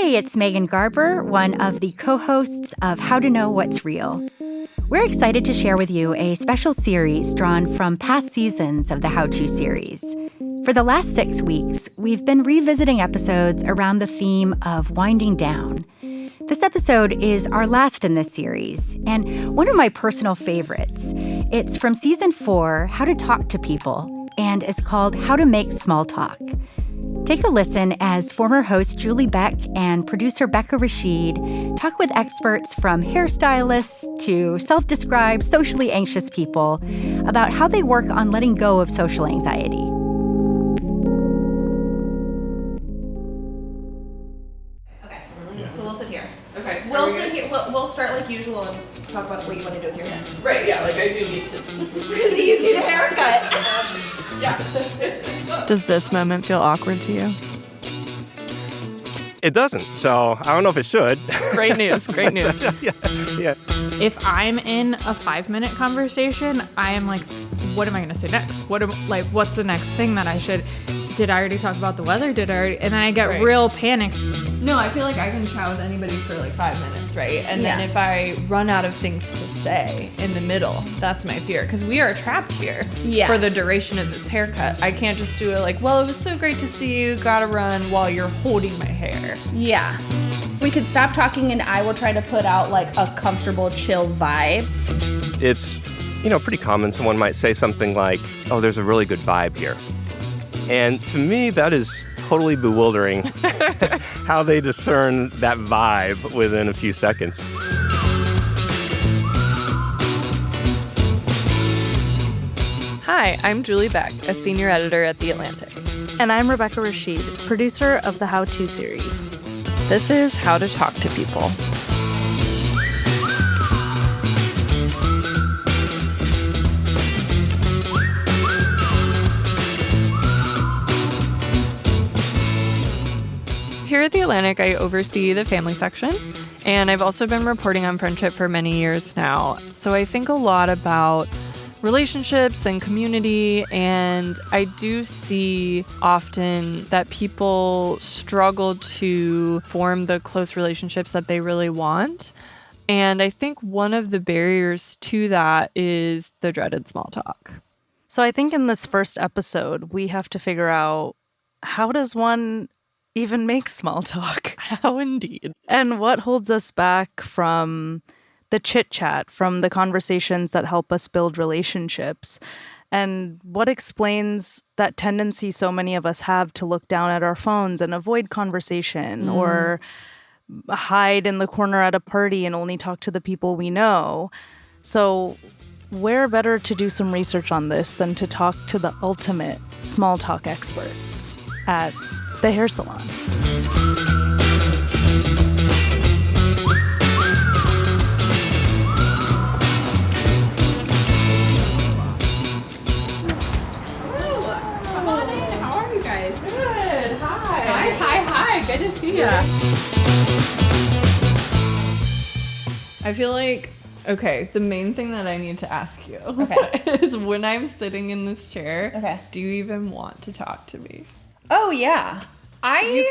Hey, it's Megan Garber, one of the co-hosts of How to Know What's Real. We're excited to share with you a special series drawn from past seasons of the How To series. For the last 6 weeks, we've been revisiting episodes around the theme of winding down. This episode is our last in this series, and one of my personal favorites. It's from Season 4, How to Talk to People, and is called How to Make Small Talk. Take a listen as former host Julie Beck and producer Becca Rashid talk with experts from hairstylists to self-described socially anxious people about how they work on letting go of social anxiety. Okay, so we'll sit here. Okay. We'll sit here. We'll start like usual and talk about what you want to do with your hair. Right, yeah, like I do need to. Because you need a haircut. Yeah, it's good. Does this moment feel awkward to you? It doesn't, so I don't know if it should. Great news, great news. Yeah. If I'm in a 5-minute conversation, I am like, what am I going to say next? What's the next thing that I should? Did I already talk about the weather? And then I get real panicked. No, I feel like I can chat with anybody for like 5 minutes, right? And then if I run out of things to say in the middle, that's my fear. Because we are trapped here for the duration of this haircut. I can't just do it like, well, it was so great to see you, gotta run while you're holding my hair. Yeah. We could stop talking and I will try to put out like a comfortable, chill vibe. It's, pretty common. Someone might say something like, oh, there's a really good vibe here. And to me, that is totally bewildering how they discern that vibe within a few seconds. Hi, I'm Julie Beck, a senior editor at The Atlantic. And I'm Rebecca Rashid, producer of the How To series. This is How to Talk to People. Here at The Atlantic, I oversee the family section, and I've also been reporting on friendship for many years now. So I think a lot about relationships and community, and I do see often that people struggle to form the close relationships that they really want. And I think one of the barriers to that is the dreaded small talk. So I think in this first episode, we have to figure out, how does one even make small talk? How indeed. And what holds us back from the chitchat, from the conversations that help us build relationships? And what explains that tendency so many of us have to look down at our phones and avoid conversation or hide in the corner at a party and only talk to the people we know? So where better to do some research on this than to talk to the ultimate small talk experts at the hair salon. Good to see you. I feel like, the main thing that I need to ask you is when I'm sitting in this chair, do you even want to talk to me? Oh, yeah.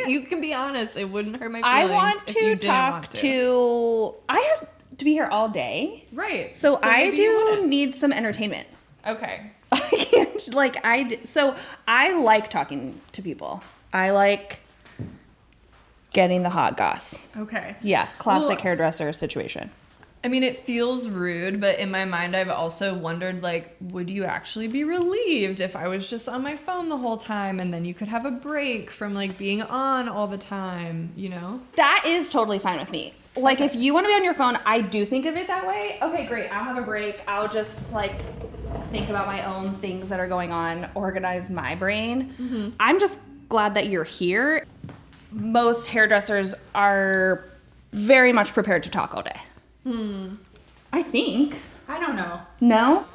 You can be honest. It wouldn't hurt my feelings. I want to talk to. I have to be here all day. Right. So I do need some entertainment. Okay. I can't, so I like talking to people. I like getting the hot goss. Okay. Yeah, classic hairdresser situation. I mean, it feels rude, but in my mind, I've also wondered, would you actually be relieved if I was just on my phone the whole time and then you could have a break from, being on all the time, That is totally fine with me. If you want to be on your phone, I do think of it that way. Okay, great. I'll have a break. I'll just, think about my own things that are going on, organize my brain. Mm-hmm. I'm just glad that you're here. Most hairdressers are very much prepared to talk all day. I think. I don't know. No?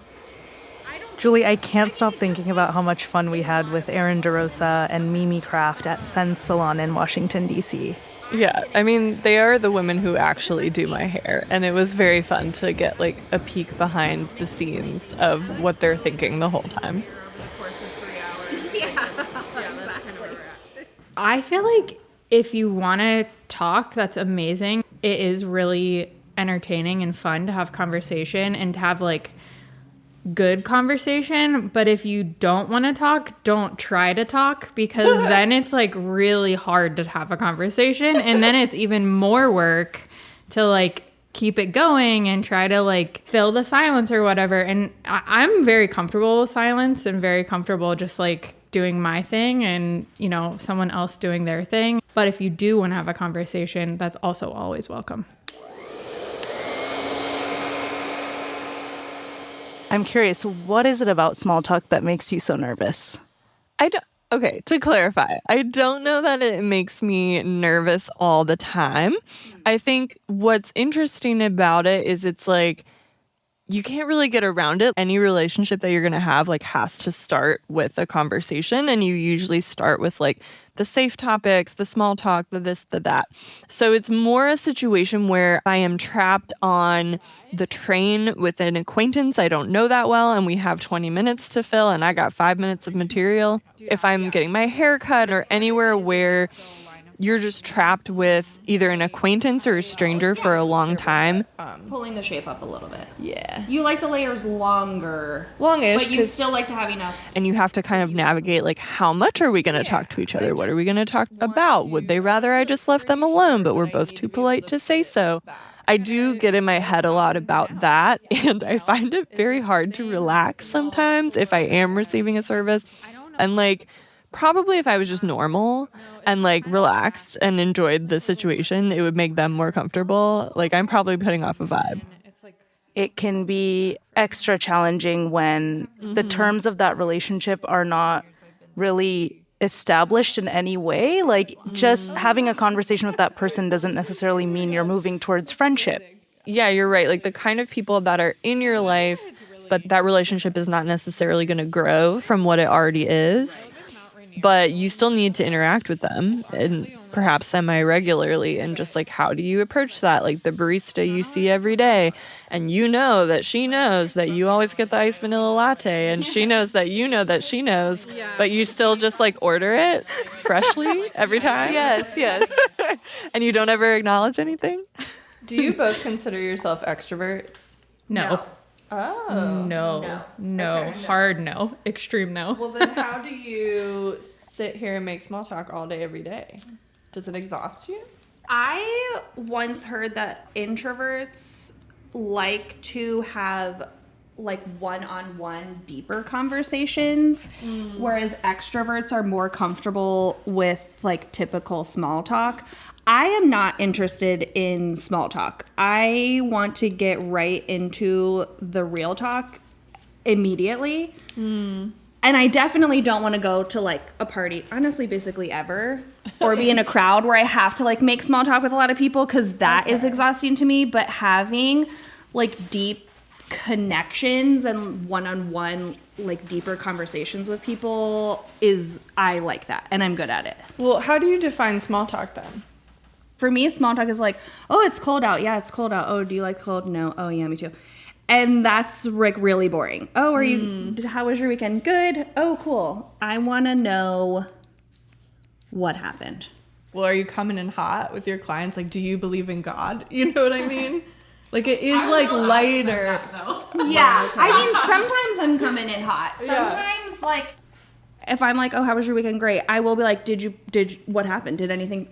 Julie, I can't stop thinking about how much fun we had with Erin DeRosa and Mimi Kraft at Sense Salon in Washington, D.C. Yeah, I mean, they are the women who actually do my hair, and it was very fun to get a peek behind the scenes of what they're thinking the whole time. I feel like if you want to talk, that's amazing. It is really entertaining and fun to have conversation and to have like good conversation. But if you don't want to talk, don't try to talk, because then it's like really hard to have a conversation. And then it's even more work to like keep it going and try to like fill the silence or whatever. And I'm very comfortable with silence and very comfortable just like doing my thing and, you know, someone else doing their thing. But if you do want to have a conversation, that's also always welcome. I'm curious, what is it about small talk that makes you so nervous? Okay, to clarify, I don't know that it makes me nervous all the time. I think what's interesting about it is it's like you can't really get around it. Any relationship that you're going to have like has to start with a conversation, and you usually start with like the safe topics, the small talk, the this, the that. So it's more a situation where I am trapped on the train with an acquaintance I don't know that well, and we have 20 minutes to fill, and I got 5 minutes of material. If I'm getting my hair cut or anywhere where you're just trapped with either an acquaintance or a stranger for a long time. Pulling the shape up a little bit. Yeah. You like the layers longer. Longish. But you still like to have enough. And you have to kind of navigate, like, how much are we going to talk to each other? What are we going to talk about? Would they rather I just left them alone, but we're both too polite to say so? I do get in my head a lot about that, and I find it very hard to relax sometimes if I am receiving a service. And, like, probably if I was just normal and like relaxed and enjoyed the situation, it would make them more comfortable. Like I'm probably putting off a vibe. It can be extra challenging when the terms of that relationship are not really established in any way. Like just having a conversation with that person doesn't necessarily mean you're moving towards friendship. Yeah, you're right. Like the kind of people that are in your life, but that relationship is not necessarily going to grow from what it already is. But you still need to interact with them, and perhaps semi-regularly, and just like, how do you approach that? Like the barista you see every day, and you know that she knows that you always get the iced vanilla latte, and she knows that you know that she knows, but you still just like order it freshly every time? Yes. And you don't ever acknowledge anything? Do you both consider yourself extroverts? No. Oh. No. Okay. Hard no. Extreme no. Well, then how do you sit here and make small talk all day, every day? Does it exhaust you? I once heard that introverts like to have like one-on-one deeper conversations, whereas extroverts are more comfortable with like typical small talk. I am not interested in small talk. I want to get right into the real talk immediately. And I definitely don't want to go to like a party, honestly, basically ever, or be in a crowd where I have to like make small talk with a lot of people, because that is exhausting to me. But having like deep connections and one-on-one like deeper conversations with people I like that, and I'm good at it. Well, how do you define small talk then? For me, small talk is like, oh, it's cold out. Yeah, it's cold out. Oh, do you like cold? No. Oh, yeah, me too. And that's like really boring. Oh, how was your weekend? Good. Oh, cool. I want to know what happened. Well, are you coming in hot with your clients? Like, do you believe in God? You know what I mean? Like, it is like lighter. Yeah. I mean, sometimes I'm coming in hot. Sometimes like, if I'm like, oh, how was your weekend? Great. I will be like, what happened?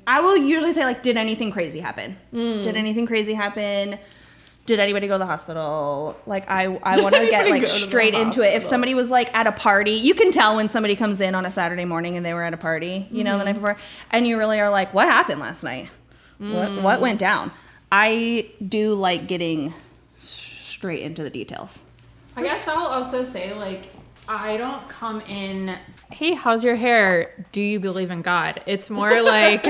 I will usually say like, did anything crazy happen? Did anything crazy happen? Did anybody go to the hospital? Like, I want to get like straight into it. If somebody was like at a party, you can tell when somebody comes in on a Saturday morning and they were at a party, you know, the night before, and you really are like, what happened last night? What went down? I do like getting straight into the details. I guess I'll also say, like, I don't come in, hey, how's your hair? Do you believe in God? It's more like,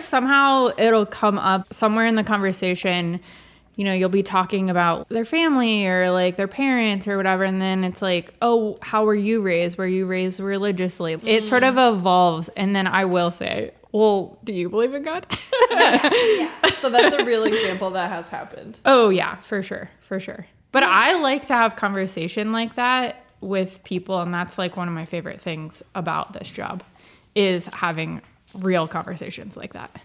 somehow it'll come up somewhere in the conversation. You know, you'll be talking about their family or like their parents or whatever. And then it's like, oh, how were you raised? Were you raised religiously? It sort of evolves. And then I will say, well, do you believe in God? Yeah. So that's a real example that has happened. Oh, yeah, for sure. But I like to have conversation like that with people, and that's like one of my favorite things about this job is having real conversations like that.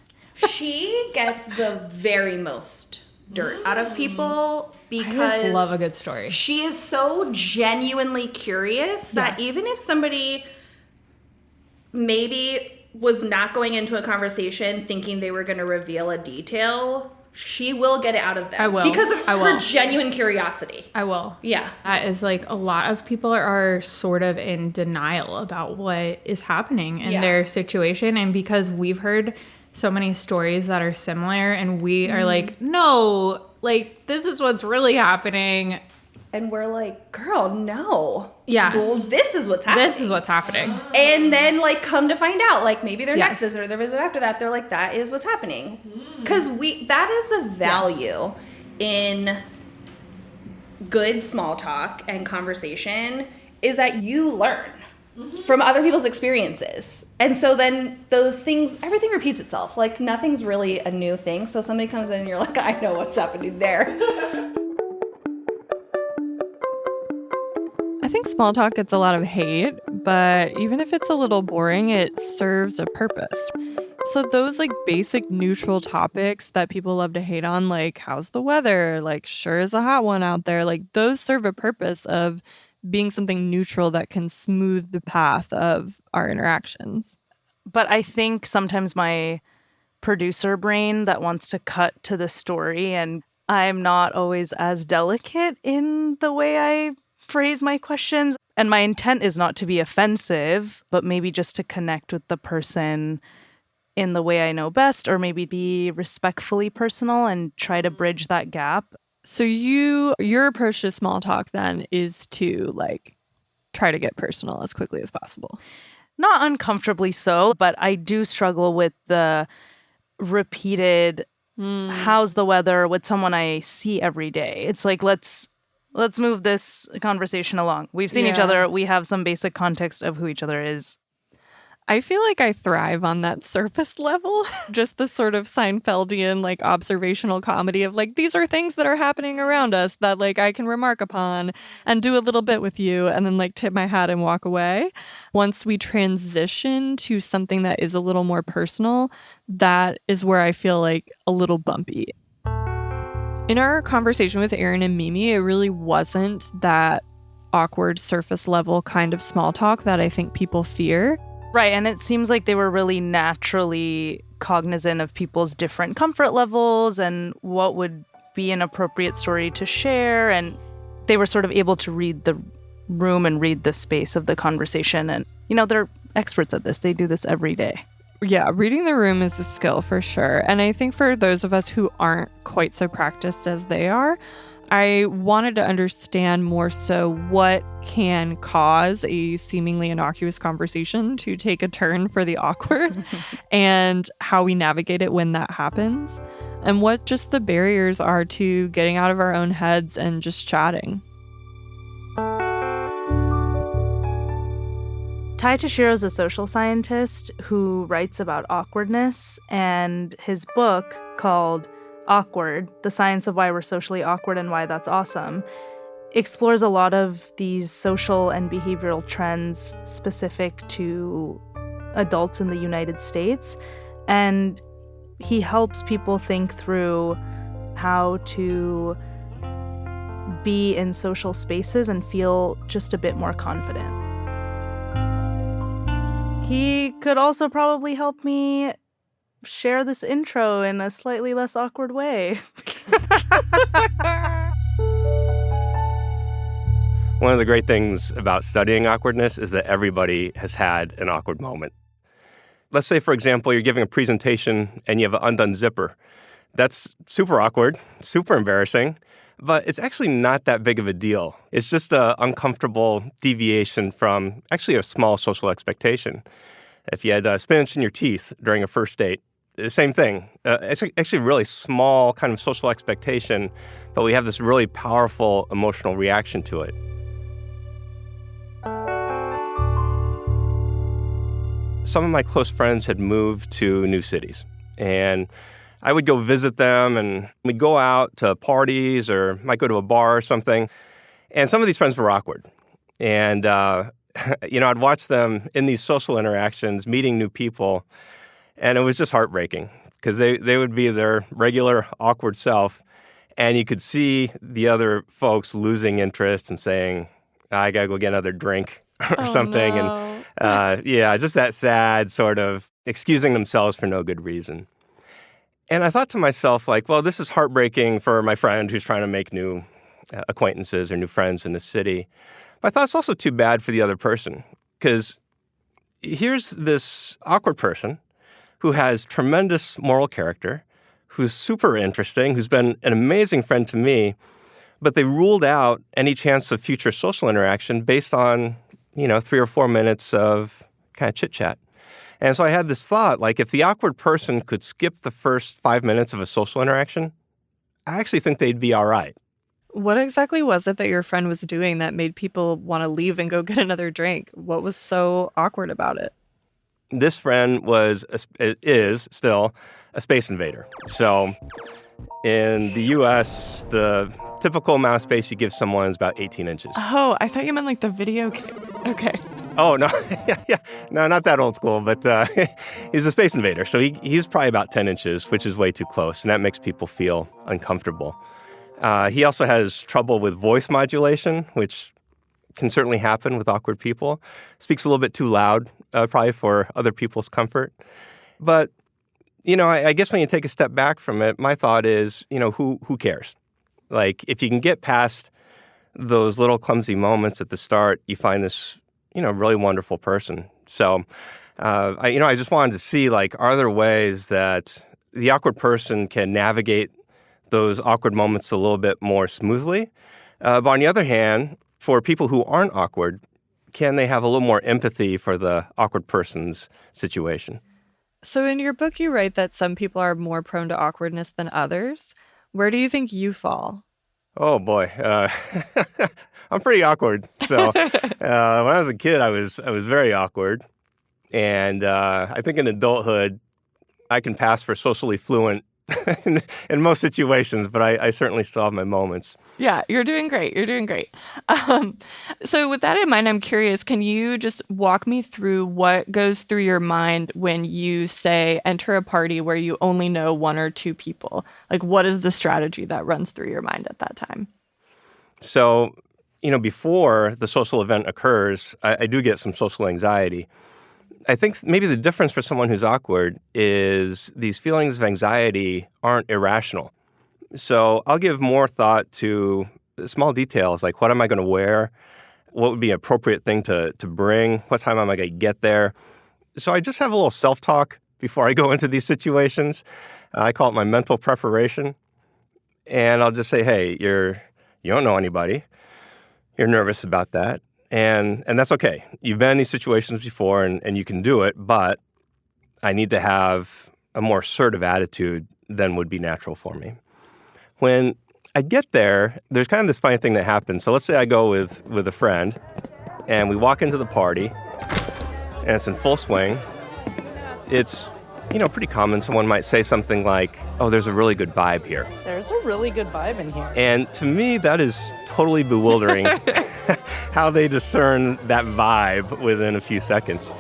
She gets the very most dirt out of people because I just love a good story. She is so genuinely curious that even if somebody maybe was not going into a conversation thinking they were going to reveal a detail, she will get it out of them. I will. Because of I her will. genuine curiosity. I will. Yeah. That is like a lot of people are sort of in denial about what is happening in their situation. And because we've heard so many stories that are similar and we are like, no, like this is what's really happening. And we're like, girl, no. Yeah. Well, this is what's happening. This is what's happening. And then, like, come to find out, like, maybe their next Yes. visit or their visit after that, they're like, that is what's happening. Because that is the value in good small talk and conversation, is that you learn from other people's experiences. And so then those things, everything repeats itself. Like, nothing's really a new thing. So somebody comes in and you're like, I know what's happening there. I think small talk gets a lot of hate, but even if it's a little boring, it serves a purpose. So those like basic neutral topics that people love to hate on, like how's the weather, like sure is a hot one out there, like those serve a purpose of being something neutral that can smooth the path of our interactions. But I think sometimes my producer brain that wants to cut to the story, and I'm not always as delicate in the way I phrase my questions. And my intent is not to be offensive, but maybe just to connect with the person in the way I know best, or maybe be respectfully personal and try to bridge that gap. So your approach to small talk then is to like try to get personal as quickly as possible. Not uncomfortably so, but I do struggle with the repeated how's the weather with someone I see every day. It's like, let's move this conversation along. We've seen each other. We have some basic context of who each other is. I feel like I thrive on that surface level, just the sort of Seinfeldian like observational comedy of like, these are things that are happening around us that like I can remark upon and do a little bit with you and then like tip my hat and walk away. Once we transition to something that is a little more personal, that is where I feel like a little bumpy. In our conversation with Erin and Mimi, it really wasn't that awkward surface level kind of small talk that I think people fear. Right, and it seems like they were really naturally cognizant of people's different comfort levels and what would be an appropriate story to share. And they were sort of able to read the room and read the space of the conversation. And, you know, they're experts at this. They do this every day. Yeah, reading the room is a skill for sure. And I think for those of us who aren't quite so practiced as they are, I wanted to understand more so what can cause a seemingly innocuous conversation to take a turn for the awkward and how we navigate it when that happens and what just the barriers are to getting out of our own heads and just chatting. Tai Toshiro is a social scientist who writes about awkwardness, and his book called Awkward, The Science of Why We're Socially Awkward and Why That's Awesome, explores a lot of these social and behavioral trends specific to adults in the United States. And he helps people think through how to be in social spaces and feel just a bit more confident. He could also probably help me share this intro in a slightly less awkward way. One of the great things about studying awkwardness is that everybody has had an awkward moment. Let's say, for example, you're giving a presentation and you have an undone zipper. That's super awkward, super embarrassing, but it's actually not that big of a deal. It's just an uncomfortable deviation from actually a small social expectation. If you had spinach in your teeth during a first date, the same thing. It's actually a really small kind of social expectation, but we have this really powerful emotional reaction to it. Some of my close friends had moved to new cities, and I would go visit them, and we'd go out to parties or might go to a bar or something, and some of these friends were awkward. And, I'd watch them in these social interactions, meeting new people, And it was just heartbreaking because they would be their regular awkward self, and you could see the other folks losing interest and saying, I got to go get another drink or something. No. And just that sad sort of excusing themselves for no good reason. And I thought to myself, like, well, this is heartbreaking for my friend who's trying to make new acquaintances or new friends in the city. But I thought it's also too bad for the other person, because here's this awkward person who has tremendous moral character, who's super interesting, who's been an amazing friend to me, but they ruled out any chance of future social interaction based on, 3 or 4 minutes of kind of chit-chat. And so I had this thought, like, if the awkward person could skip the first 5 minutes of a social interaction, I actually think they'd be all right. What exactly was it that your friend was doing that made people want to leave and go get another drink? What was so awkward about it? This friend is still a space invader. So in the U.S., the typical amount of space you give someone is about 18 inches. Oh, I thought you meant like the video game. Okay. Oh, no. No, not that old school, but he's a space invader. So he's probably about 10 inches, which is way too close, and that makes people feel uncomfortable. He also has trouble with voice modulation, which can certainly happen with awkward people. Speaks a little bit too loud, probably for other people's comfort. But, I guess when you take a step back from it, my thought is, who cares? Like, if you can get past those little clumsy moments at the start, you find this, really wonderful person. So, I just wanted to see, like, are there ways that the awkward person can navigate those awkward moments a little bit more smoothly? But on the other hand, for people who aren't awkward, can they have a little more empathy for the awkward person's situation? So in your book, you write that some people are more prone to awkwardness than others. Where do you think you fall? Oh, boy. I'm pretty awkward. So when I was a kid, I was very awkward. And I think in adulthood, I can pass for socially fluent in most situations, but I certainly still have my moments. Yeah, you're doing great. You're doing great. So with that in mind, I'm curious, can you just walk me through what goes through your mind when you say enter a party where you only know 1 or 2 people? Like, what is the strategy that runs through your mind at that time? So, before the social event occurs, I do get some social anxiety. I think maybe the difference for someone who's awkward is these feelings of anxiety aren't irrational. So I'll give more thought to small details, like what am I going to wear? What would be an appropriate thing to bring? What time am I going to get there? So I just have a little self-talk before I go into these situations. I call it my mental preparation. And I'll just say, hey, you don't know anybody. You're nervous about that. And that's okay. You've been in these situations before and you can do it, but I need to have a more assertive attitude than would be natural for me. When I get there, there's kind of this funny thing that happens. So let's say I go with a friend and we walk into the party and it's in full swing. It's, pretty common. Someone might say something like, oh, there's a really good vibe here. There's a really good vibe in here. And to me, that is totally bewildering. How they discern that vibe within a few seconds.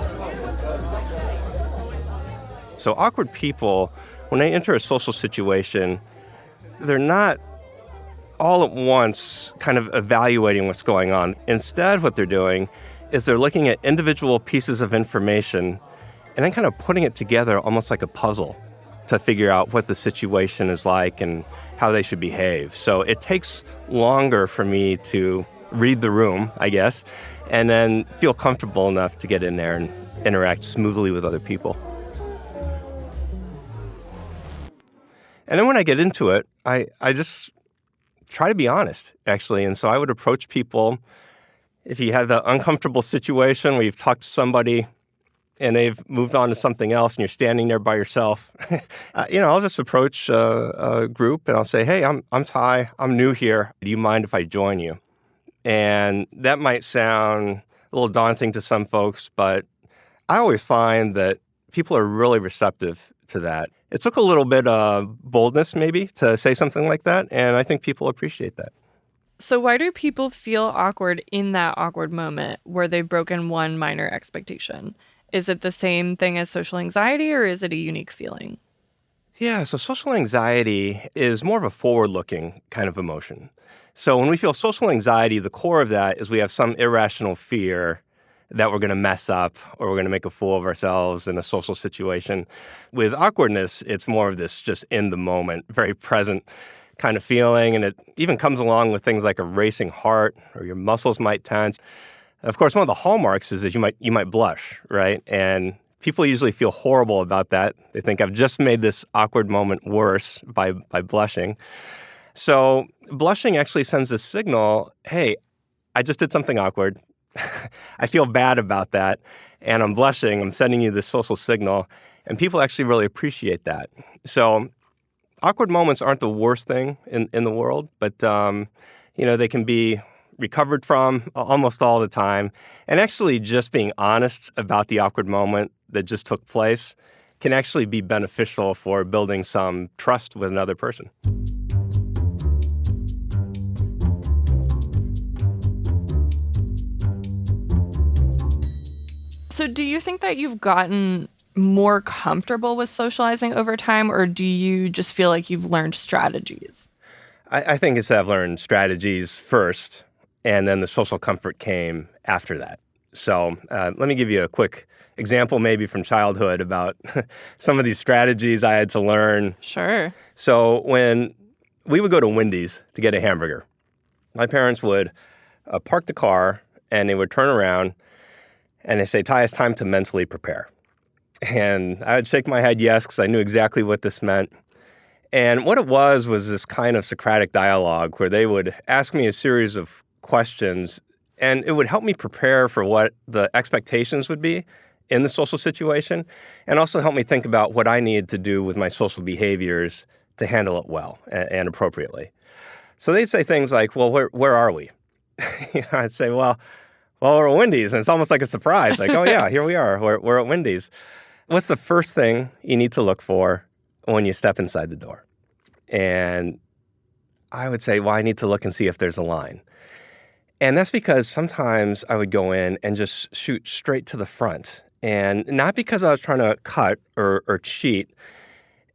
So awkward people, when they enter a social situation, they're not all at once kind of evaluating what's going on. Instead, what they're doing is they're looking at individual pieces of information and then kind of putting it together almost like a puzzle to figure out what the situation is like and how they should behave. So it takes longer for me to read the room, I guess, and then feel comfortable enough to get in there and interact smoothly with other people. And then when I get into it, I just try to be honest, actually. And so I would approach people, if you have the uncomfortable situation where you've talked to somebody and they've moved on to something else and you're standing there by yourself, I'll just approach a group and I'll say, hey, I'm Ty, I'm new here. Do you mind if I join you? And that might sound a little daunting to some folks, but I always find that people are really receptive to that. It took a little bit of boldness, maybe, to say something like that, and I think people appreciate that. So why do people feel awkward in that awkward moment where they've broken one minor expectation? Is it the same thing as social anxiety, or is it a unique feeling? Yeah, so social anxiety is more of a forward-looking kind of emotion. So when we feel social anxiety, the core of that is we have some irrational fear that we're going to mess up or we're going to make a fool of ourselves in a social situation. With awkwardness, it's more of this just in the moment, very present kind of feeling. And it even comes along with things like a racing heart or your muscles might tense. Of course, one of the hallmarks is that you might blush, right? And people usually feel horrible about that. They think I've just made this awkward moment worse by blushing. So blushing actually sends a signal, hey, I just did something awkward. I feel bad about that. And I'm blushing. I'm sending you this social signal. And people actually really appreciate that. So awkward moments aren't the worst thing in the world, but they can be recovered from almost all the time. And actually just being honest about the awkward moment that just took place can actually be beneficial for building some trust with another person. So do you think that you've gotten more comfortable with socializing over time, or do you just feel like you've learned strategies? I think it's that I've learned strategies first, and then the social comfort came after that. So let me give you a quick example maybe from childhood about some of these strategies I had to learn. Sure. So when we would go to Wendy's to get a hamburger, my parents would park the car and they would turn around and they say, Ty, it's time to mentally prepare. And I would shake my head yes, because I knew exactly what this meant. And what it was this kind of Socratic dialogue where they would ask me a series of questions, and it would help me prepare for what the expectations would be in the social situation, and also help me think about what I need to do with my social behaviors to handle it well and appropriately. So they'd say things like, well, where are we? I'd say, well, we're at Wendy's, and it's almost like a surprise. Like, oh yeah, here we are. We're at Wendy's. What's the first thing you need to look for when you step inside the door? And I would say, well, I need to look and see if there's a line. And that's because sometimes I would go in and just shoot straight to the front. And not because I was trying to cut or cheat.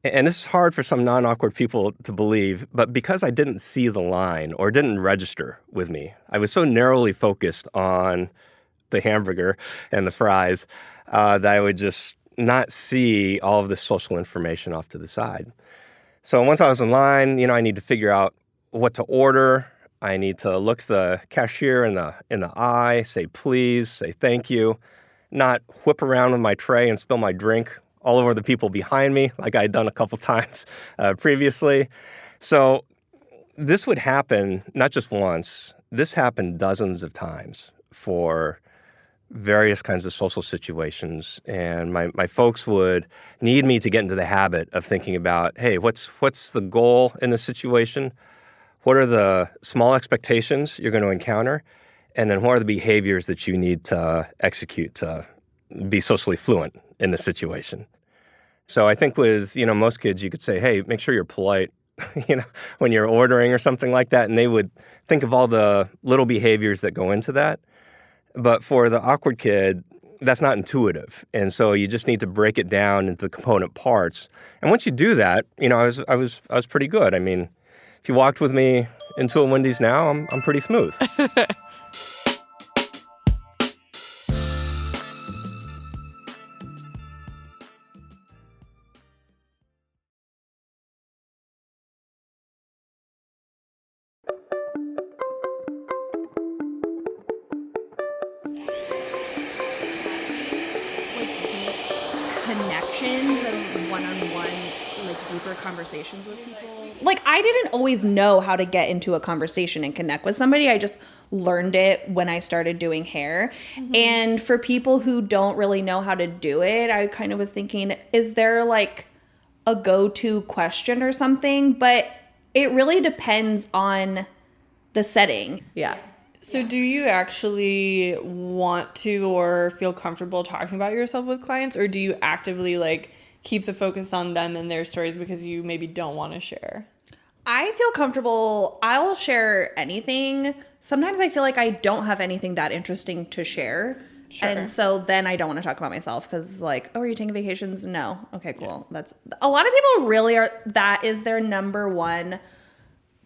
And this is hard for some non-awkward people to believe, but because I didn't see the line or didn't register with me, I was so narrowly focused on the hamburger and the fries that I would just not see all of this social information off to the side. So once I was in line, I need to figure out what to order. I need to look the cashier in the eye, say please, say thank you, not whip around with my tray and spill my drink all over the people behind me, like I had done a couple times previously. So this would happen not just once. This happened dozens of times for various kinds of social situations. And my folks would need me to get into the habit of thinking about, hey, what's the goal in this situation? What are the small expectations you're going to encounter? And then what are the behaviors that you need to execute to be socially fluent in the situation? So I think with, most kids, you could say, hey, make sure you're polite, when you're ordering or something like that. And they would think of all the little behaviors that go into that. But for the awkward kid, that's not intuitive. And so you just need to break it down into the component parts. And once you do that, I was pretty good. I mean, if you walked with me into a Wendy's now, I'm pretty smooth. Connections and one-on-one, deeper conversations with people. I didn't always know how to get into a conversation and connect with somebody. I just learned it when I started doing hair. Mm-hmm. And for people who don't really know how to do it, I kind of was thinking, is there a go-to question or something? But it really depends on the setting. Yeah. So do you actually want to or feel comfortable talking about yourself with clients, or do you actively keep the focus on them and their stories because you maybe don't want to share? I feel comfortable. I will share anything. Sometimes I feel like I don't have anything that interesting to share. Sure. And so then I don't want to talk about myself because like, oh, are you taking vacations? No. Okay, cool. That's a lot of people really are. That is their number one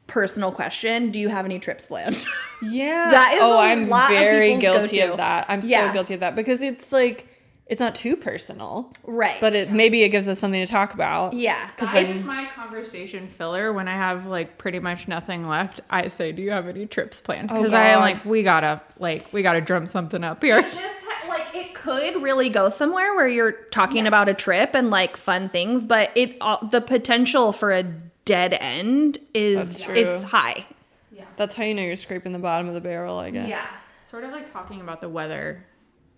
personal question. Do you have any trips planned? Yeah. That is I'm lot of very people's guilty go-to. of that. I'm so guilty of that because it's like, it's not too personal. Right. But maybe it gives us something to talk about. Yeah. It's my conversation filler when I have like pretty much nothing left. I say, "Do you have any trips planned?" Because I am like, we gotta drum something up here. Just like it could really go somewhere where you're talking about a trip and like fun things, but the potential for a dead end is it's high. That's how you know you're scraping the bottom of the barrel, I guess. Yeah. Sort of like talking about the weather,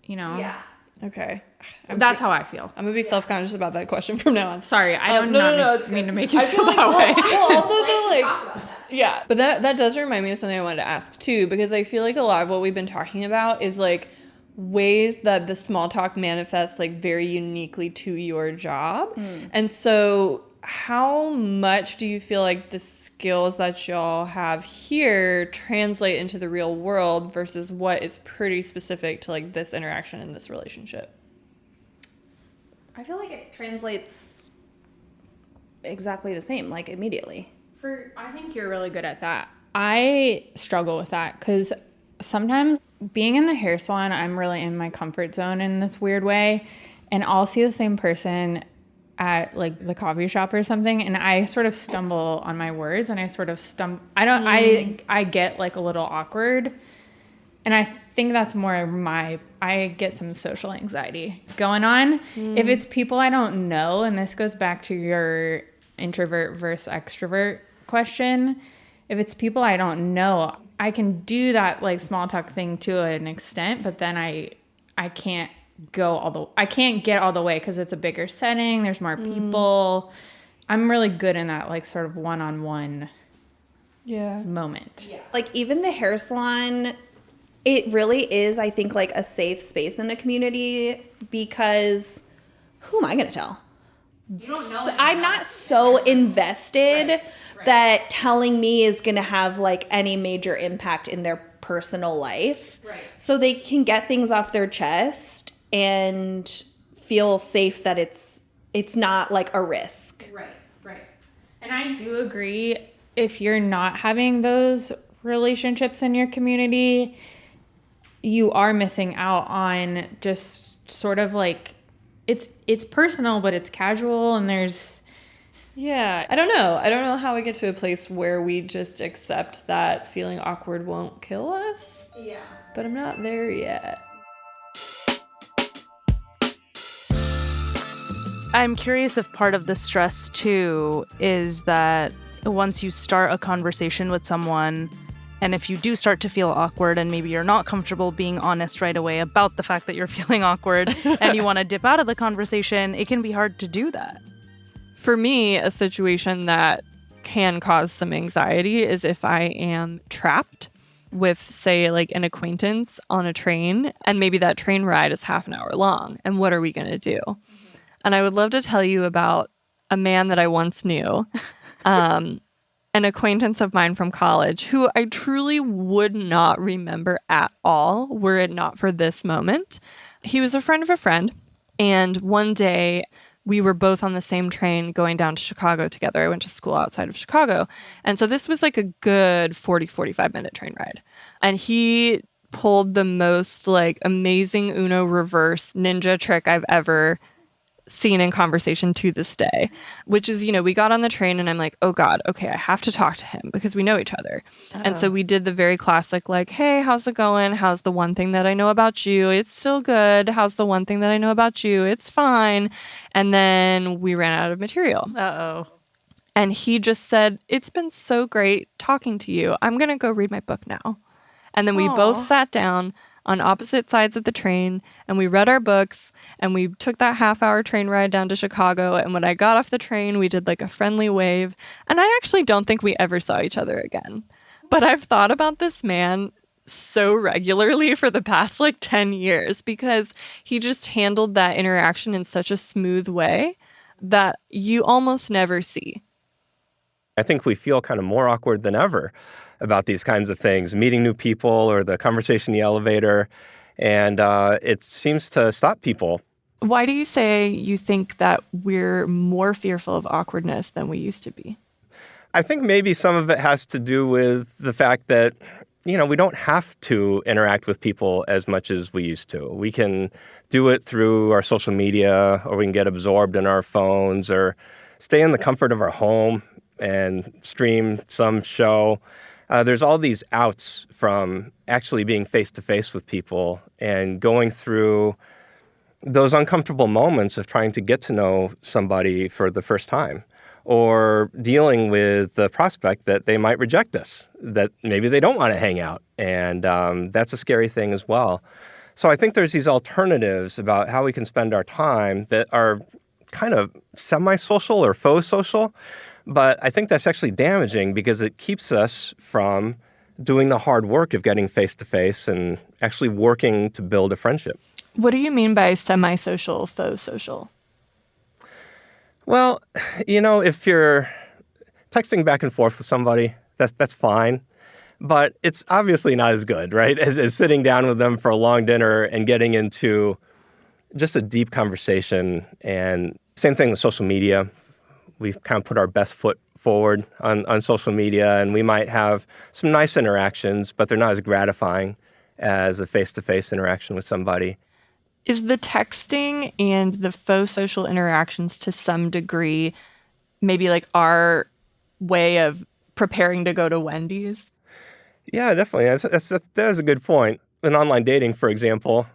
you know. Yeah. Okay. That's how I feel. I'm gonna be self-conscious about that question from now on. Sorry, I don't mean to make you feel like, that way. Well, also though, yeah. But that does remind me of something I wanted to ask too, because I feel like a lot of what we've been talking about is like ways that the small talk manifests like very uniquely to your job. And so how much do you feel like the skills that y'all have here translate into the real world versus what is pretty specific to like this interaction in this relationship? I feel like it translates exactly the same, like immediately. I think you're really good at that. I struggle with that because sometimes being in the hair salon, I'm really in my comfort zone in this weird way. And I'll see the same person at like the coffee shop or something, and I sort of stumble on my words, and I sort of I get like a little awkward, and I think that's more I get some social anxiety going on. If it's people I don't know, and this goes back to your introvert versus extrovert question, if it's people I don't know, I can do that like small talk thing to an extent, but then I can't I can't get all the way because it's a bigger setting. There's more people. I'm really good in that like sort of one-on-one moment. Yeah. Like even the hair salon, it really is, I think, like a safe space in the community because who am I going to tell? You don't know. I'm not so invested that telling me is going to have like any major impact in their personal life. Right. So they can get things off their chest and feel safe that it's not like a risk. Right. And I do agree, if you're not having those relationships in your community, you are missing out on just sort of like it's personal, but it's casual, and there's I don't know how we get to a place where we just accept that feeling awkward won't kill us. Yeah. But I'm not there yet. I'm curious if part of the stress, too, is that once you start a conversation with someone, and if you do start to feel awkward and maybe you're not comfortable being honest right away about the fact that you're feeling awkward and you want to dip out of the conversation, it can be hard to do that. For me, a situation that can cause some anxiety is if I am trapped with, say, like an acquaintance on a train, and maybe that train ride is half an hour long. And what are we going to do? And I would love to tell you about a man that I once knew, an acquaintance of mine from college, who I truly would not remember at all were it not for this moment. He was a friend of a friend. And one day we were both on the same train going down to Chicago together. I went to school outside of Chicago. And so this was like a good 45 minute train ride. And he pulled the most like amazing Uno reverse ninja trick I've ever seen in conversation to this day, which is, we got on the train and I'm like, oh God, okay, I have to talk to him because we know each other. Oh. And so we did the very classic, like, hey, how's it going? How's the one thing that I know about you? It's still good. How's the one thing that I know about you? It's fine. And then we ran out of material. Uh-oh. And he just said, it's been so great talking to you. I'm going to go read my book now. And then we both sat down on opposite sides of the train, and we read our books, and we took that half-hour train ride down to Chicago. And when I got off the train, we did like a friendly wave. And I actually don't think we ever saw each other again. But I've thought about this man so regularly for the past like 10 years because he just handled that interaction in such a smooth way that you almost never see. I think we feel kind of more awkward than ever about these kinds of things, meeting new people or the conversation in the elevator. And it seems to stop people. Why do you say you think that we're more fearful of awkwardness than we used to be? I think maybe some of it has to do with the fact that, we don't have to interact with people as much as we used to. We can do it through our social media, or we can get absorbed in our phones, or stay in the comfort of our home and stream some show. There's all these outs from actually being face-to-face with people and going through those uncomfortable moments of trying to get to know somebody for the first time, or dealing with the prospect that they might reject us, that maybe they don't want to hang out. And that's a scary thing as well. So I think there's these alternatives about how we can spend our time that are kind of semi-social or faux social. But I think that's actually damaging because it keeps us from doing the hard work of getting face-to-face and actually working to build a friendship. What do you mean by semi-social, faux social? Well, if you're texting back and forth with somebody, that's fine. But it's obviously not as good, right, as sitting down with them for a long dinner and getting into just a deep conversation. And same thing with social media. We've kind of put our best foot forward on social media, and we might have some nice interactions, but they're not as gratifying as a face-to-face interaction with somebody. Is the texting and the faux social interactions to some degree maybe like our way of preparing to go to Wendy's? Yeah, definitely. That's a good point. In online dating, for example,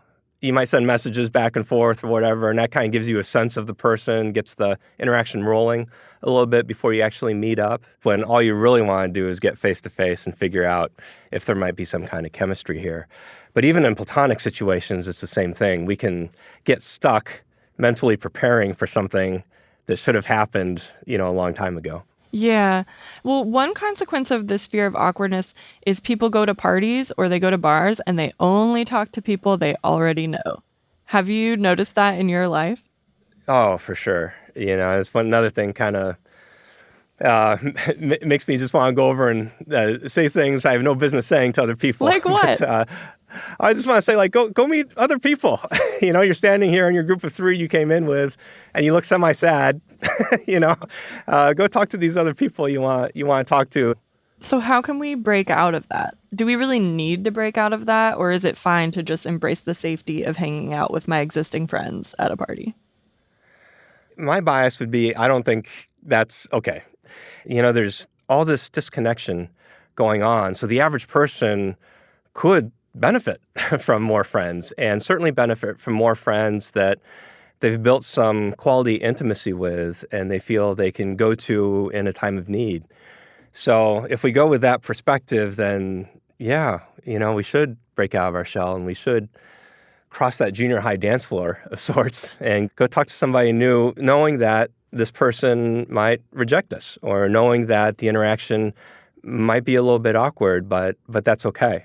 you might send messages back and forth or whatever, and that kind of gives you a sense of the person, gets the interaction rolling a little bit before you actually meet up, when all you really want to do is get face-to-face and figure out if there might be some kind of chemistry here. But even in platonic situations, it's the same thing. We can get stuck mentally preparing for something that should have happened, a long time ago. Yeah. Well, one consequence of this fear of awkwardness is people go to parties or they go to bars and they only talk to people they already know. Have you noticed that in your life? Oh, for sure. It's another thing kind of makes me just want to go over and say things I have no business saying to other people. Like what? But, I just want to say, go meet other people. You're standing here in your group of 3 you came in with, and you look semi-sad. Go talk to these other people you want to talk to. So how can we break out of that? Do we really need to break out of that, or is it fine to just embrace the safety of hanging out with my existing friends at a party? My bias would be, I don't think that's okay. There's all this disconnection going on. So the average person could benefit from more friends, and certainly benefit from more friends that they've built some quality intimacy with and they feel they can go to in a time of need. So if we go with that perspective, then yeah, we should break out of our shell and we should cross that junior high dance floor of sorts and go talk to somebody new, knowing that this person might reject us, or knowing that the interaction might be a little bit awkward, but that's okay.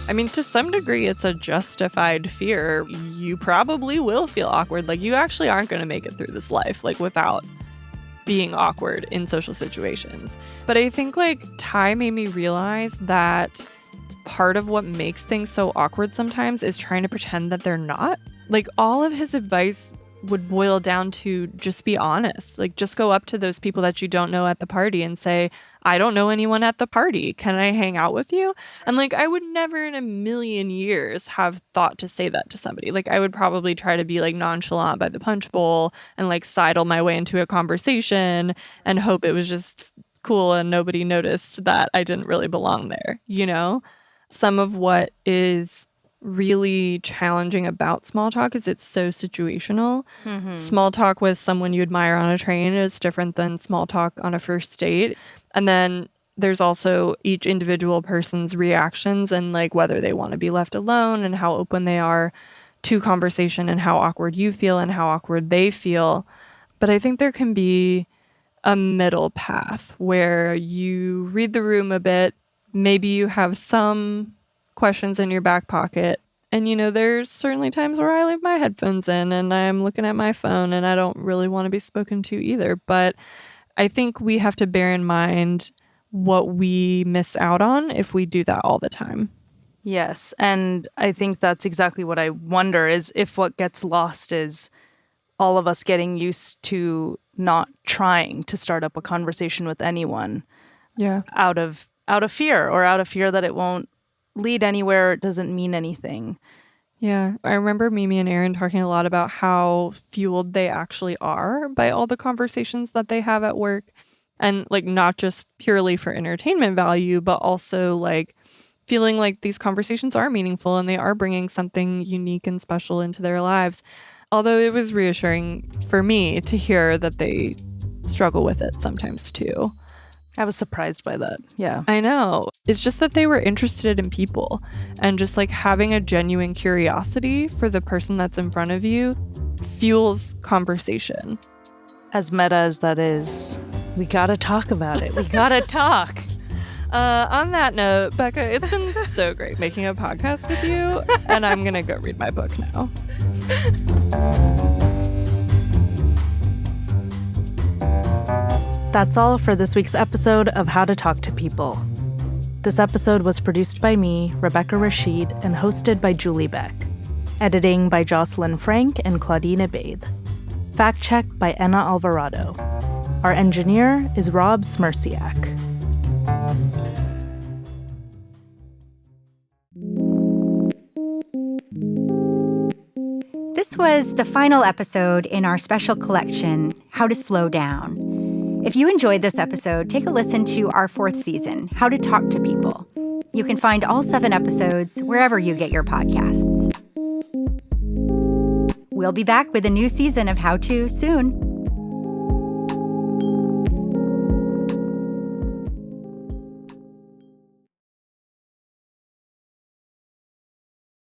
I mean, to some degree, it's a justified fear. You probably will feel awkward. Like, you actually aren't going to make it through this life, without being awkward in social situations. But I think, Ty made me realize that part of what makes things so awkward sometimes is trying to pretend that they're not. All of his advice would boil down to just be honest. Just go up to those people that you don't know at the party and say, I don't know anyone at the party. Can I hang out with you? And I would never in a million years have thought to say that to somebody. I would probably try to be nonchalant by the punch bowl and sidle my way into a conversation and hope it was just cool and nobody noticed that I didn't really belong there. Some of what is really challenging about small talk is it's so situational. Mm-hmm. Small talk with someone you admire on a train is different than small talk on a first date. And then there's also each individual person's reactions and whether they want to be left alone and how open they are to conversation and how awkward you feel and how awkward they feel. But I think there can be a middle path where you read the room a bit. Maybe you have some questions in your back pocket. And, there's certainly times where I leave my headphones in and I'm looking at my phone and I don't really want to be spoken to either. But I think we have to bear in mind what we miss out on if we do that all the time. Yes, and I think that's exactly what I wonder is if what gets lost is all of us getting used to not trying to start up a conversation with anyone. Yeah. Out of fear, or out of fear that it won't lead anywhere, it doesn't mean anything. Yeah, I remember Mimi and Aaron talking a lot about how fueled they actually are by all the conversations that they have at work. And like not just purely for entertainment value, but also like feeling like these conversations are meaningful and they are bringing something unique and special into their lives. Although it was reassuring for me to hear that they struggle with it sometimes too. I was surprised by that. Yeah. I know. It's just that they were interested in people and just like having a genuine curiosity for the person that's in front of you fuels conversation. As meta as that is, we gotta talk about it. We gotta talk. On that note, Becca, it's been so great making a podcast with you, and I'm gonna go read my book now. That's all for this week's episode of How to Talk to People. This episode was produced by me, Rebecca Rashid, and hosted by Julie Beck. Editing by Jocelyn Frank and Claudine Abade. Fact-checked by Anna Alvarado. Our engineer is Rob Smerciak. This was the final episode in our special collection, How to Slow Down. If you enjoyed this episode, take a listen to our 4th season, How to Talk to People. You can find all 7 episodes wherever you get your podcasts. We'll be back with a new season of How To soon.